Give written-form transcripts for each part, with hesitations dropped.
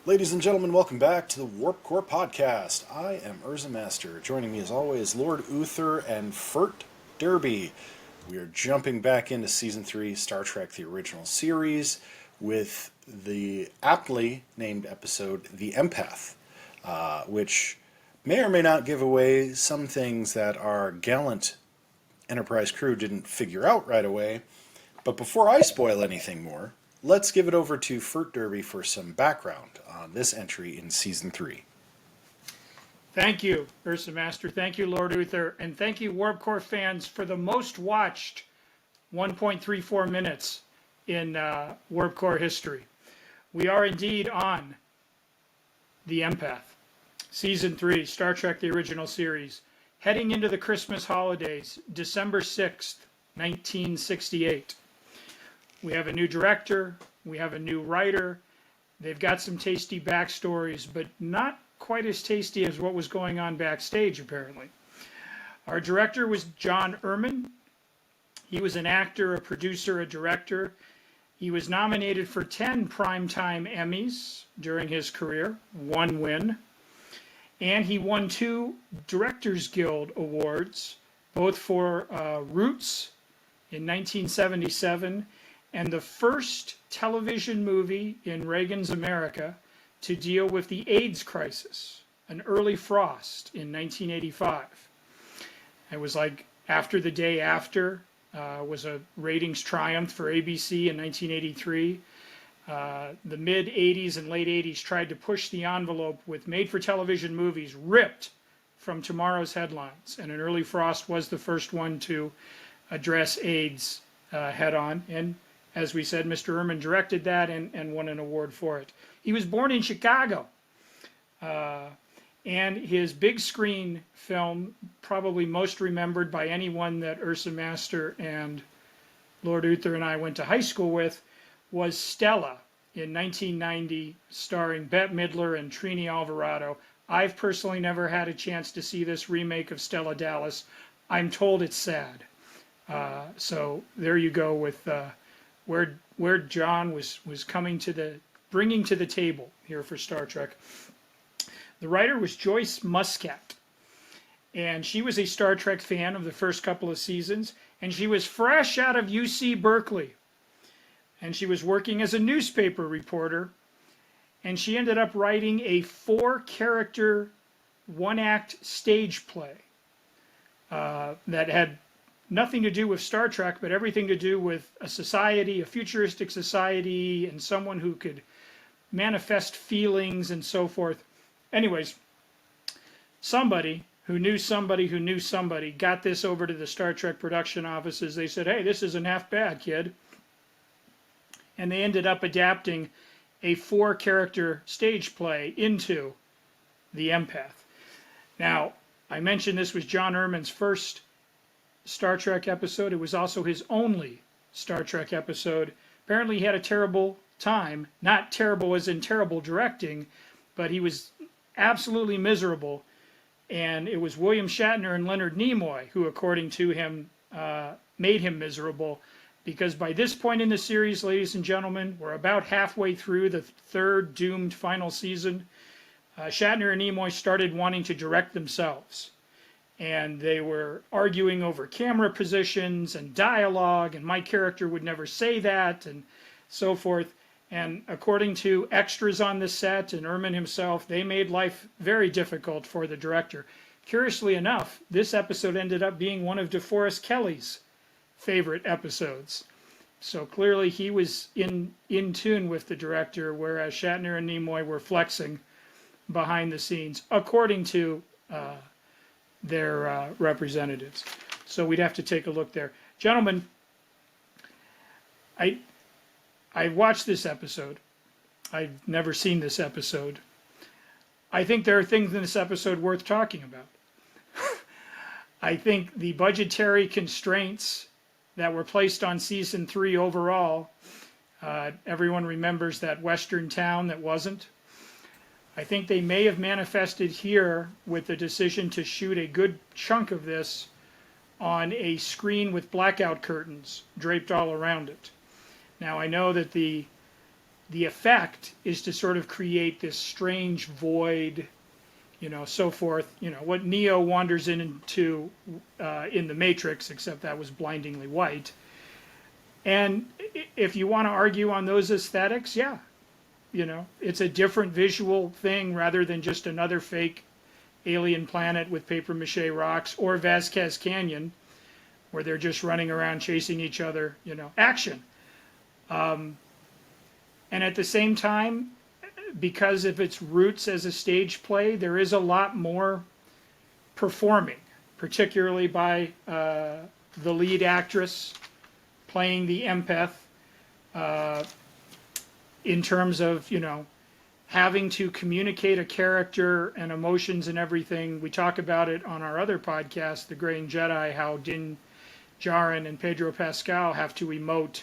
Ladies and gentlemen, welcome back to the Warp Core Podcast. I am UrzaMaster. Joining me as always, Lord Uther and Fert Derby. We are jumping back into Season 3 Star Trek The Original Series with the aptly named episode The Empath, which may or may not give away some things that our gallant Enterprise crew didn't figure out right away. But before I spoil anything more, let's give it over to Fert Derby for some background on this entry in Season 3. Thank you, UrzaMaster. Thank you, Lord Uther. And thank you, Warp Core fans, for the most watched 1.34 minutes in Warp Core history. We are indeed on The Empath, Season 3, Star Trek The Original Series, heading into the Christmas holidays, December 6th, 1968. We have a new director, we have a new writer, they've got some tasty backstories, but not quite as tasty as what was going on backstage, apparently. Our director was John Erman. He was an actor, a producer, a director. He was nominated for 10 Primetime Emmys during his career, 1 win. And he won 2 Directors Guild Awards, both for Roots in 1977 and the first television movie in Reagan's America to deal with the AIDS crisis, An Early Frost in 1985. It was like After the Day After was a ratings triumph for ABC in 1983. The mid-'80s and late '80s tried to push the envelope with made-for-television movies ripped from tomorrow's headlines, and An Early Frost was the first one to address AIDS head-on, and as we said, Mr. Erman directed that and won an award for it. He was born in Chicago, and his big screen film, probably most remembered by anyone that UrzaMaster and Lord Uther and I went to high school with, was Stella in 1990, starring Bette Midler and Trini Alvarado. I've personally never had a chance to see this remake of Stella Dallas. I'm told it's sad. So there you go with where John was bringing to the table here for Star Trek. The writer was Joyce Muscat, and she was a Star Trek fan of the first couple of seasons, and she was fresh out of UC Berkeley, and she was working as a newspaper reporter, and she ended up writing a 4-character, 1-act stage play that had nothing to do with Star Trek, but everything to do with a society, a futuristic society, and someone who could manifest feelings and so forth. Anyways, somebody who knew somebody who knew somebody got this over to the Star Trek production offices. They said, hey, this isn't half bad, kid. And they ended up adapting a 4-character stage play into The Empath. Now, I mentioned this was John Erman's first Star Trek episode. It was also his only Star Trek episode. Apparently he had a terrible time. Not terrible as in terrible directing, but he was absolutely miserable. And it was William Shatner and Leonard Nimoy who, according to him, made him miserable. Because by this point in the series, ladies and gentlemen, we're about halfway through the 3rd doomed final season. Shatner and Nimoy started wanting to direct themselves. And they were arguing over camera positions and dialogue, and my character would never say that, and so forth. And according to extras on the set and Erman himself, they made life very difficult for the director. Curiously enough, this episode ended up being one of DeForest Kelley's favorite episodes. So clearly he was in tune with the director, whereas Shatner and Nimoy were flexing behind the scenes, according to their representatives. So we'd have to take a look there. Gentlemen, I watched this episode. I've never seen this episode. I think there are things in this episode worth talking about. I think the budgetary constraints that were placed on Season 3 overall, everyone remembers that Western town that wasn't. I think they may have manifested here with the decision to shoot a good chunk of this on a screen with blackout curtains draped all around it. Now I know that the the effect is to sort of create this strange void, so forth. What Neo wanders into in the Matrix, except that was blindingly white. And if you want to argue on those aesthetics, yeah, it's a different visual thing rather than just another fake alien planet with paper mache rocks, or Vasquez Canyon, where they're just running around chasing each other, action. And at the same time, because of its roots as a stage play, there is a lot more performing, particularly by the lead actress playing the empath, in terms of, having to communicate a character and emotions and everything. We talk about it on our other podcast, The Graying Jedi, how Din Djarin and Pedro Pascal have to emote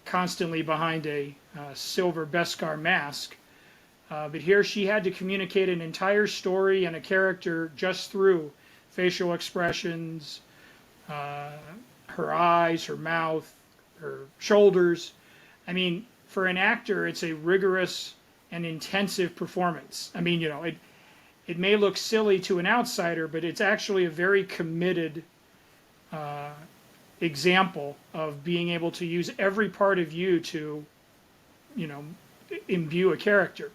constantly behind a silver Beskar mask. But here she had to communicate an entire story and a character just through facial expressions, her eyes, her mouth, her shoulders. I mean, for an actor, it's a rigorous and intensive performance. I mean, it may look silly to an outsider, but it's actually a very committed example of being able to use every part of you to, imbue a character.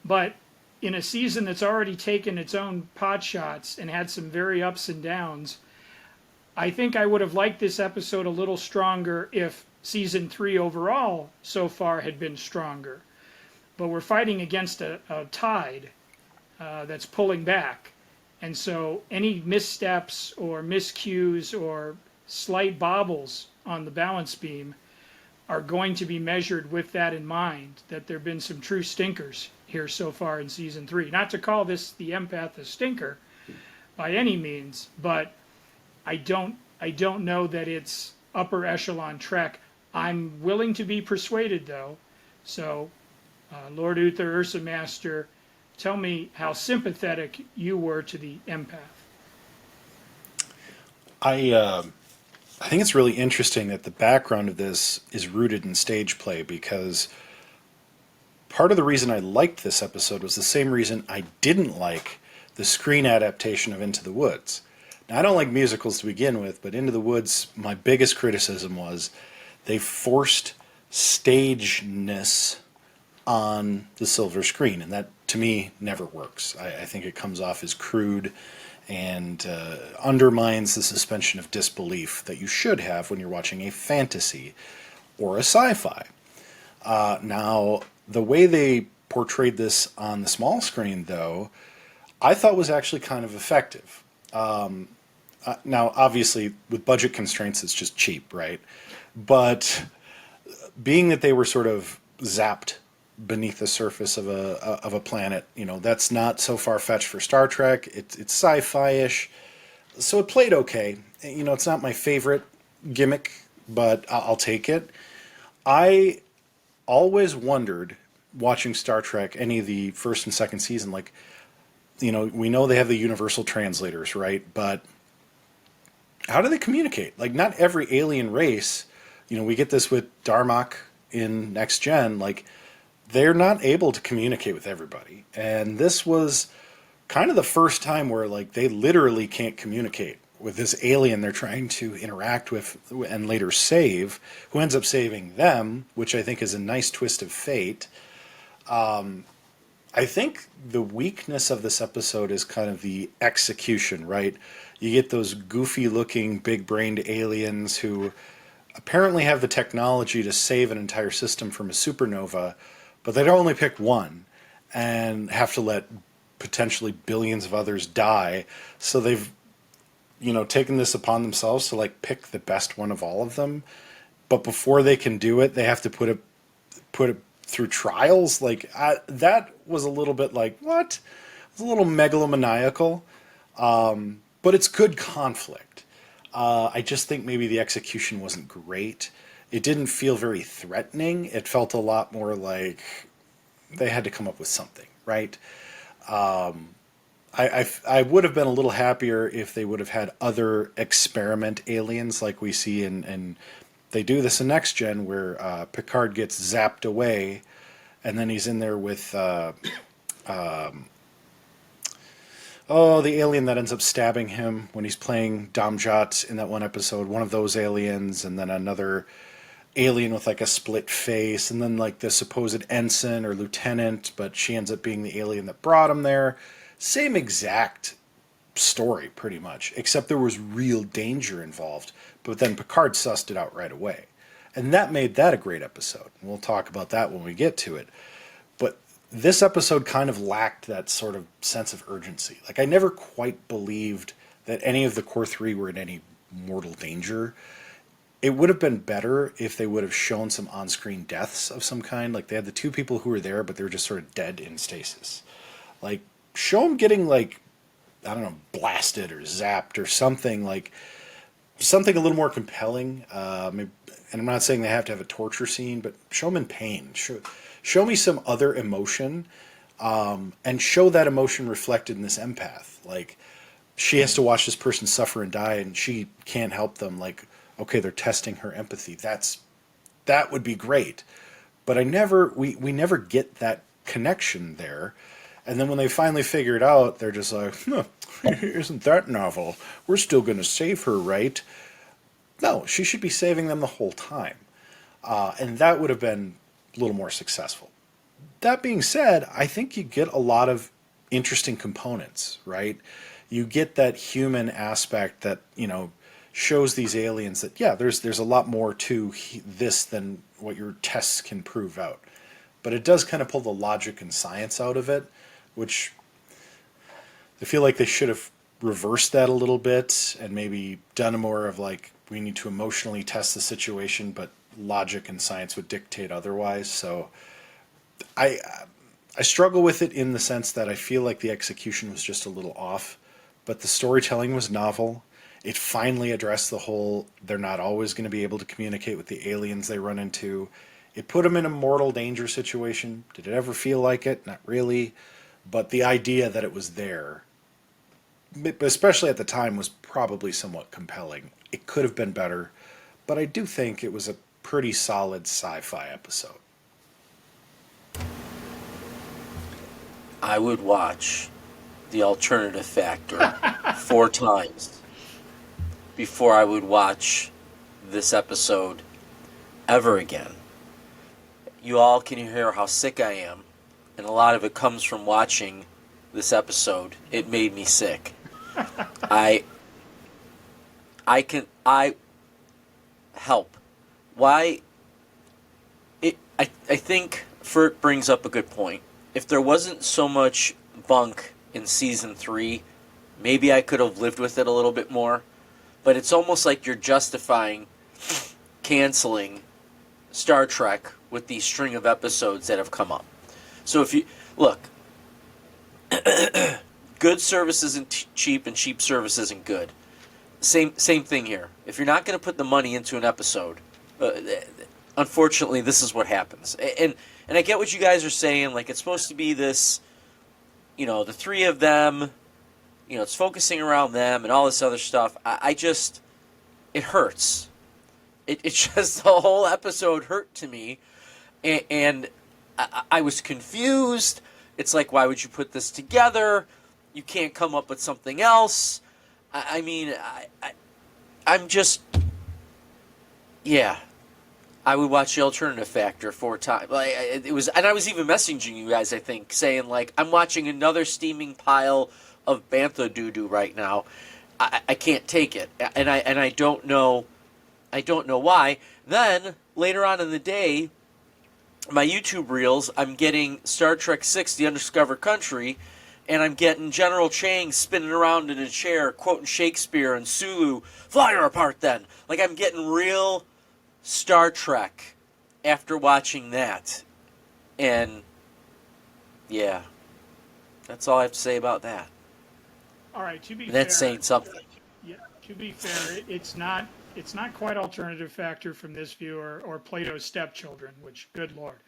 But in a season that's already taken its own pot shots and had some very ups and downs, I think I would have liked this episode a little stronger if season 3 overall so far had been stronger. But we're fighting against a tide that's pulling back. And so any missteps or miscues or slight bobbles on the balance beam are going to be measured with that in mind, that there have been some true stinkers here so far in season 3. Not to call this the Empath a stinker by any means, but I don't know that it's upper echelon Trek. I'm willing to be persuaded, though. So, Lord Uther, UrzaMaster, tell me how sympathetic you were to the empath. I think it's really interesting that the background of this is rooted in stage play, because part of the reason I liked this episode was the same reason I didn't like the screen adaptation of Into the Woods. Now, I don't like musicals to begin with, but Into the Woods, my biggest criticism was they forced stageness on the silver screen, and that, to me, never works. I think it comes off as crude and undermines the suspension of disbelief that you should have when you're watching a fantasy or a sci-fi. Now, the way they portrayed this on the small screen, though, I thought was actually kind of effective. Now, obviously, with budget constraints, it's just cheap, right? But being that they were sort of zapped beneath the surface of a planet, that's not so far-fetched for Star Trek. It's sci-fi-ish, so it played okay. It's not my favorite gimmick, but I'll take it. I always wondered, watching Star Trek, any of the first and second season, we know they have the universal translators, right? But how do they communicate? Not every alien race, we get this with Darmok in Next Gen, they're not able to communicate with everybody. And this was kind of the first time where, they literally can't communicate with this alien they're trying to interact with and later save, who ends up saving them, which I think is a nice twist of fate. I think the weakness of this episode is kind of the execution, right? You get those goofy-looking, big-brained aliens who apparently have the technology to save an entire system from a supernova, but they'd only pick one and have to let potentially billions of others die. So they've, taken this upon themselves to pick the best one of all of them. But before they can do it, they have to put it through trials. That was a little bit what? It was a little megalomaniacal. But it's good conflict. I just think maybe the execution wasn't great. It didn't feel very threatening. It felt a lot more like they had to come up with something, right? I would have been a little happier if they would have had other experiment aliens like we see in they do this in Next Gen where Picard gets zapped away, and then he's in there with the alien that ends up stabbing him when he's playing Damjat in that one episode. One of those aliens, and then another alien with like a split face, and then like the supposed ensign or lieutenant, but she ends up being the alien that brought him there. Same exact story, pretty much, except there was real danger involved. But then Picard sussed it out right away. And that made that a great episode. We'll talk about that when we get to it. But this episode kind of lacked that sort of sense of urgency. Like, I never quite believed that any of the core three were in any mortal danger. It would have been better if they would have shown some on-screen deaths of some kind. Like, they had the two people who were there, but they were just sort of dead in stasis. Like, show them getting, like, I don't know, blasted or zapped or something, like, something a little more compelling. And I'm not saying they have to have a torture scene, but show them in pain. Show me some other emotion, and show that emotion reflected in this empath. Like, she has to watch this person suffer and die, and she can't help them. Like, okay, they're testing her empathy. That would be great. But we never get that connection there. And then when they finally figure it out, they're just like, isn't that novel? We're still going to save her, right? No, she should be saving them the whole time. And that would have been a little more successful. That being said, I think you get a lot of interesting components, right? You get that human aspect that, shows these aliens that, yeah, there's a lot more to this than what your tests can prove out. But it does kind of pull the logic and science out of it, which I feel like they should have reversed that a little bit and maybe done more of like, we need to emotionally test the situation, but logic and science would dictate otherwise. So I struggle with it in the sense that I feel like the execution was just a little off, but the storytelling was novel. It finally addressed the whole, they're not always going to be able to communicate with the aliens they run into. It put them in a mortal danger situation. Did it ever feel like it? Not really. But the idea that it was there, especially at the time, was probably somewhat compelling. It could have been better, but I do think it was a pretty solid sci-fi episode. I would watch The Alternative Factor 4 times before I would watch this episode ever again. You all can hear how sick I am, and a lot of it comes from watching this episode. It made me sick. I help. Why? I think Fert brings up a good point. If there wasn't so much bunk in season 3, maybe I could have lived with it a little bit more. But it's almost like you're justifying canceling Star Trek with these string of episodes that have come up. So if you look, good service isn't cheap, and cheap service isn't good. Same thing here. If you're not going to put the money into an episode, unfortunately, this is what happens. And I get what you guys are saying. Like, it's supposed to be this, the three of them. It's focusing around them and all this other stuff. I just, it hurts. It just, the whole episode hurt to me. And I was confused. It's like, why would you put this together? You can't come up with something else. I'm just, yeah. I would watch The Alternative Factor 4 times. Like, it was, and I was even messaging you guys, I think, saying, like, I'm watching another steaming pile of bantha doo-doo right now. I can't take it. And I don't know why. Then, later on in the day, my YouTube reels, I'm getting Star Trek VI, The Undiscovered Country, and I'm getting General Chang spinning around in a chair, quoting Shakespeare and Sulu, fly her apart then. Like, I'm getting real Star Trek after watching that. And, yeah, that's all I have to say about that. All right, to be And fair, that's saying something. yeah, to be fair, it's not quite Alternative Factor from this view or Plato's Stepchildren, which, good Lord,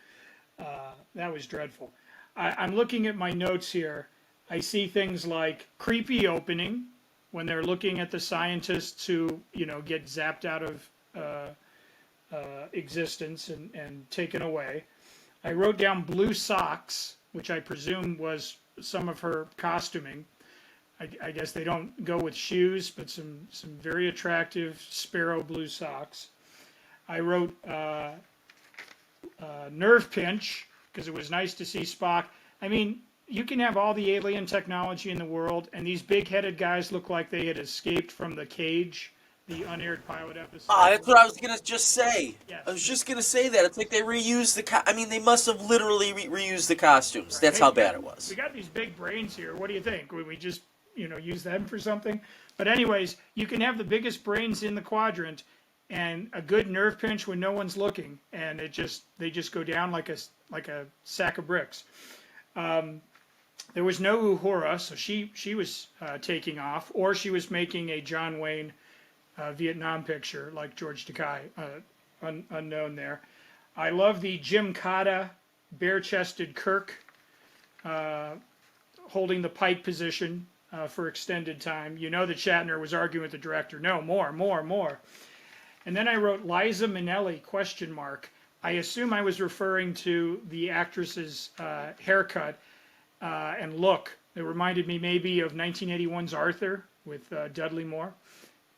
that was dreadful. I'm looking at my notes here. I see things like creepy opening when they're looking at the scientists who, get zapped out of existence and taken away. I wrote down blue socks, which I presume was some of her costuming. I guess they don't go with shoes, but some very attractive sparrow blue socks. I wrote nerve pinch, because it was nice to see Spock. I mean, you can have all the alien technology in the world, and these big-headed guys look like they had escaped from The Cage, the unaired pilot episode. That's what I was gonna just say. Yes. I was just gonna say that. It's like they reused the. I mean, they must have literally reused the costumes. Right. That's Hey, how bad it was. We got these big brains here. What do you think? Would we just, use them for something? But anyways, you can have the biggest brains in the quadrant and a good nerve pinch when no one's looking, and they just go down like a sack of bricks. There was no Uhura, so she was taking off, or she was making a John Wayne Vietnam picture like George Takei, unknown there. I love the Jim Cotta bare-chested Kirk holding the pike position for extended time. You know that Shatner was arguing with the director, no, more. And then I wrote Liza Minnelli, question mark. I assume I was referring to the actress's haircut and look. It reminded me maybe of 1981's Arthur with Dudley Moore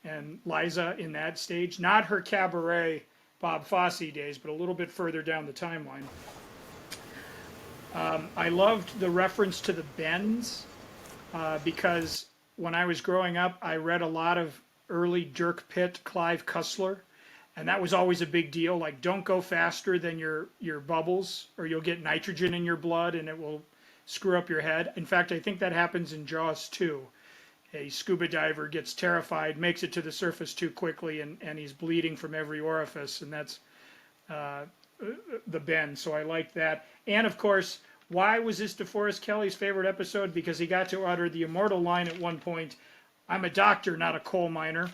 and Liza in that stage. Not her cabaret Bob Fosse days, but a little bit further down the timeline. I loved the reference to the bends because when I was growing up, I read a lot of early Dirk Pitt, Clive Cussler, and that was always a big deal. Like, don't go faster than your bubbles, or you'll get nitrogen in your blood, and it will screw up your head. In fact, I think that happens in Jaws 2. A scuba diver gets terrified, makes it to the surface too quickly, and he's bleeding from every orifice, and that's the bend. So I liked that. And of course, why was this DeForest Kelley's favorite episode? Because he got to utter the immortal line at one point, "I'm a doctor, not a coal miner."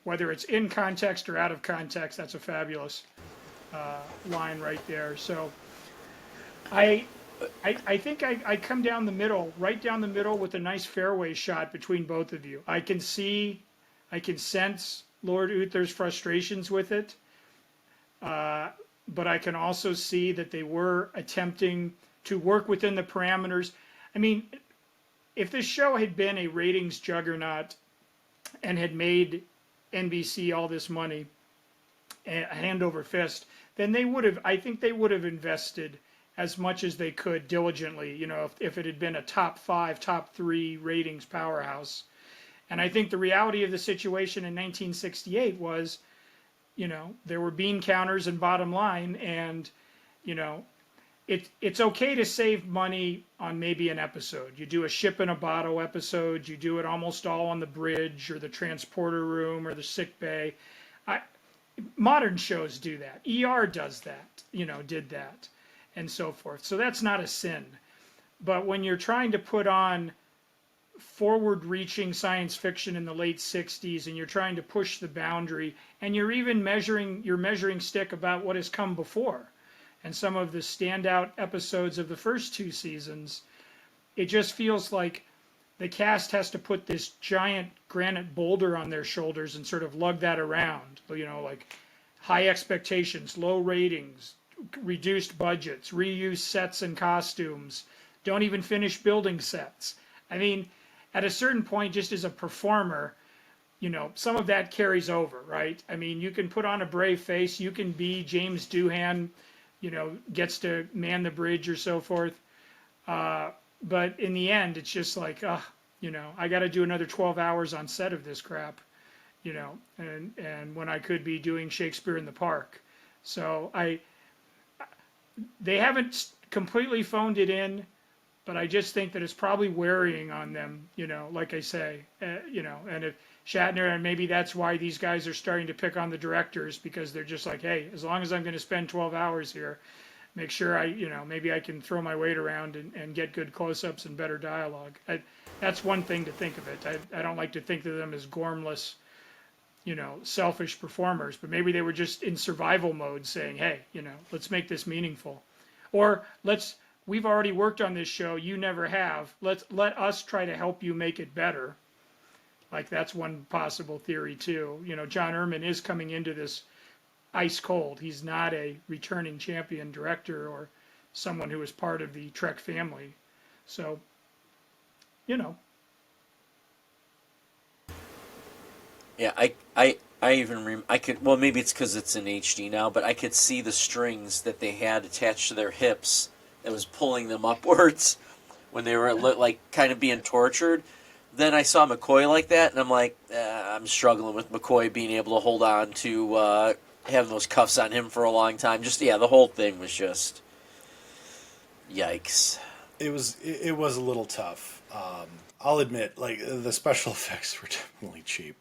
Whether it's in context or out of context, that's a fabulous line right there. So I think I come down the middle, right down the middle, with a nice fairway shot between both of you. I can sense Lord Uther's frustrations with it, but I can also see that they were attempting to work within the parameters. I mean, if this show had been a ratings juggernaut and had made NBC all this money, hand over fist, then I think they would have invested as much as they could diligently, if it had been a top 5, top 3 ratings powerhouse. And I think the reality of the situation in 1968 was, there were bean counters and bottom line, and, it's okay to save money on maybe an episode. You do a ship in a bottle episode, you do it almost all on the bridge or the transporter room or the sick bay. Modern shows do that. ER does that, did that, and so forth. So that's not a sin. But when you're trying to put on forward-reaching science fiction in the late 60s, and you're trying to push the boundary, and you're even measuring stick about what has come before, and some of the standout episodes of the first 2 seasons, it just feels like the cast has to put this giant granite boulder on their shoulders and sort of lug that around, like high expectations, low ratings, reduced budgets, reuse sets and costumes, don't even finish building sets. I mean, at a certain point, just as a performer, some of that carries over, right? I mean, you can put on a brave face, you can be James Doohan, gets to man the bridge or so forth. But in the end, it's just like, I got to do another 12 hours on set of this crap, and when I could be doing Shakespeare in the Park. So they haven't completely phoned it in, but I just think that it's probably wearing on them, like I say, and if Shatner, and maybe that's why these guys are starting to pick on the directors, because they're just like, hey, as long as I'm going to spend 12 hours here, make sure maybe I can throw my weight around and get good close-ups and better dialogue. That's one thing to think of it. I don't like to think of them as gormless, selfish performers, but maybe they were just in survival mode saying, hey, let's make this meaningful. Or we've already worked on this show, you never have. Let us try to help you make it better. Like, that's one possible theory too. John Erman is coming into this ice cold. He's not a returning champion director or someone who is part of the Trek family. So, you know, Yeah, I even I could, well, maybe it's because it's in HD now, but I could see the strings that they had attached to their hips that was pulling them upwards when they were like kind of being tortured. Then I saw McCoy like that, and I'm like, I'm struggling with McCoy being able to hold on to having those cuffs on him for a long time. Just, yeah, the whole thing was just yikes. It was a little tough. I'll admit, like the special effects were definitely cheap,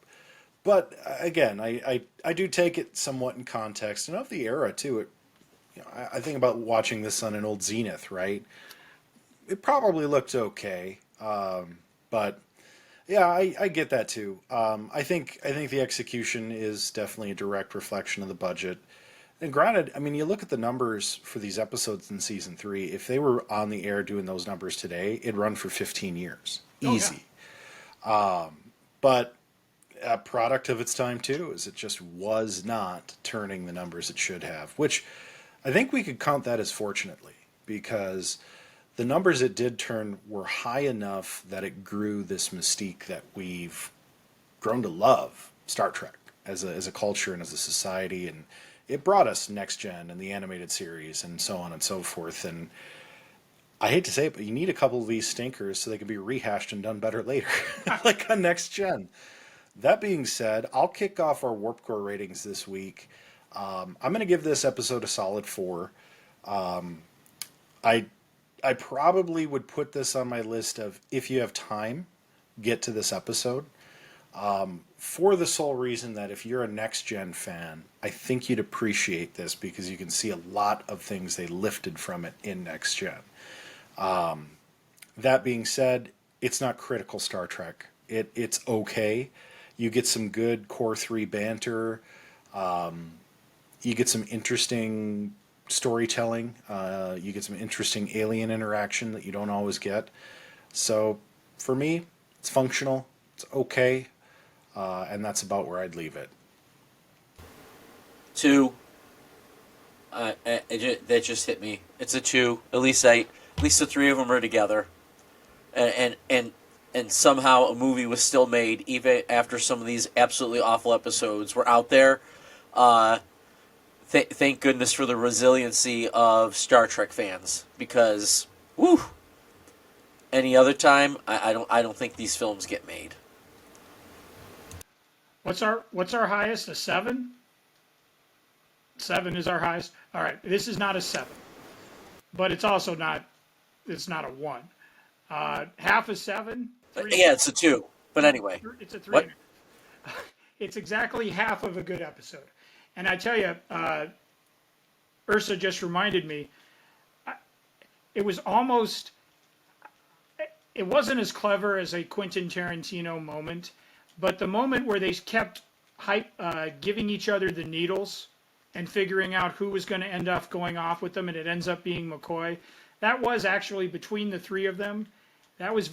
but again, I do take it somewhat in context and of the era too. I think about watching this on an old Zenith, right? It probably looked okay, but yeah, I get that too. I think the execution is definitely a direct reflection of the budget. And granted, I mean, you look at the numbers for these episodes in season three. If they were on the air doing those numbers today, it'd run for 15 years, oh yeah, easy. But a product of its time too, is it just was not turning the numbers it should have. Which I think we could count that as fortunately, because the numbers it did turn were high enough that it grew this mystique that we've grown to love Star Trek as a culture and as a society, and it brought us Next Gen and the animated series and so on and so forth. And I hate to say it, but you need a couple of these stinkers so they can be rehashed and done better later, like on Next Gen. That being said, I'll kick off our Warp Core ratings this week. I'm going to give this episode a solid 4. I I probably would put this on my list of, if you have time, get to this episode. For the sole reason that if you're a Next Gen fan, I think you'd appreciate this because you can see a lot of things they lifted from it in Next Gen. That being said, it's not critical Star Trek. It's okay. You get some good Core 3 banter. You get some interesting storytelling. You get some interesting alien interaction that you don't always get. So for me, it's functional. It's okay. And that's about where I'd leave it. 2. That just hit me. It's a 2. At least the 3 of them are together, and somehow a movie was still made even after some of these absolutely awful episodes were out there. Thank goodness for the resiliency of Star Trek fans, because woo, any other time I don't think these films get made. What's our highest? A 7? 7 is our highest. All right, this is not a 7, but it's also not. It's not a 1. Half a 7. 3, Yeah, it's a 2. But anyway, it's a 3. what? It's exactly half of a good episode. And I tell you, Ursa just reminded me. It was almost. It wasn't as clever as a Quentin Tarantino moment, but the moment where they kept giving each other the needles and figuring out who was going to end up going off with them, and it ends up being McCoy. That was actually between the 3 of them. That was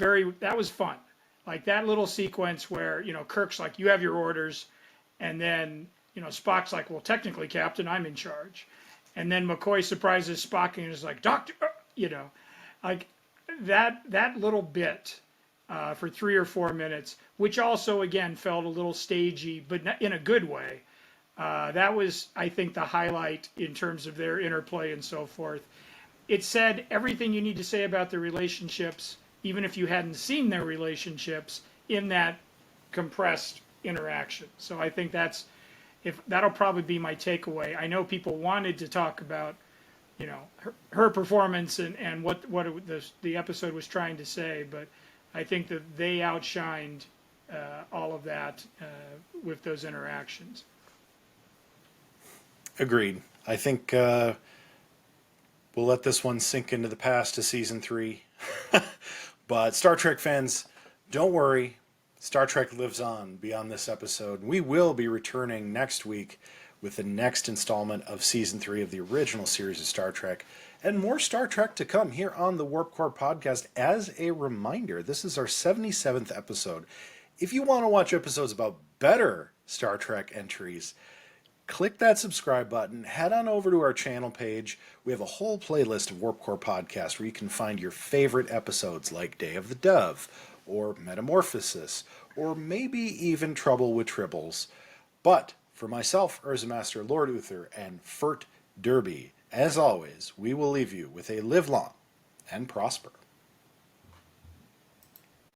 fun. Like that little sequence where, Kirk's like, you have your orders. And then, Spock's like, well, technically, Captain, I'm in charge. And then McCoy surprises Spock and is like, Doctor, like that little bit for 3 or 4 minutes, which also, again, felt a little stagey, but in a good way. That was, I think, the highlight in terms of their interplay and so forth. It said everything you need to say about the relationships, even if you hadn't seen their relationships, in that compressed interaction. So I think that'll probably be my takeaway. I know people wanted to talk about, her performance and what the episode was trying to say, but I think that they outshined all of that with those interactions. Agreed. I think we'll let this one sink into the past to season 3. But Star Trek fans, don't worry. Star Trek lives on beyond this episode. We will be returning next week with the next installment of season 3 of the original series of Star Trek, and more Star Trek to come here on the Warp Core podcast. As a reminder, this is our 77th episode. If you want to watch episodes about better Star Trek entries, click that subscribe button, head on over to our channel page. We have a whole playlist of Warp Core podcasts where you can find your favorite episodes like Day of the Dove, or Metamorphosis, or maybe even Trouble with Tribbles. But for myself, UrzaMaster, Lord Uther, and Fert Derby, as always, we will leave you with a live long and prosper.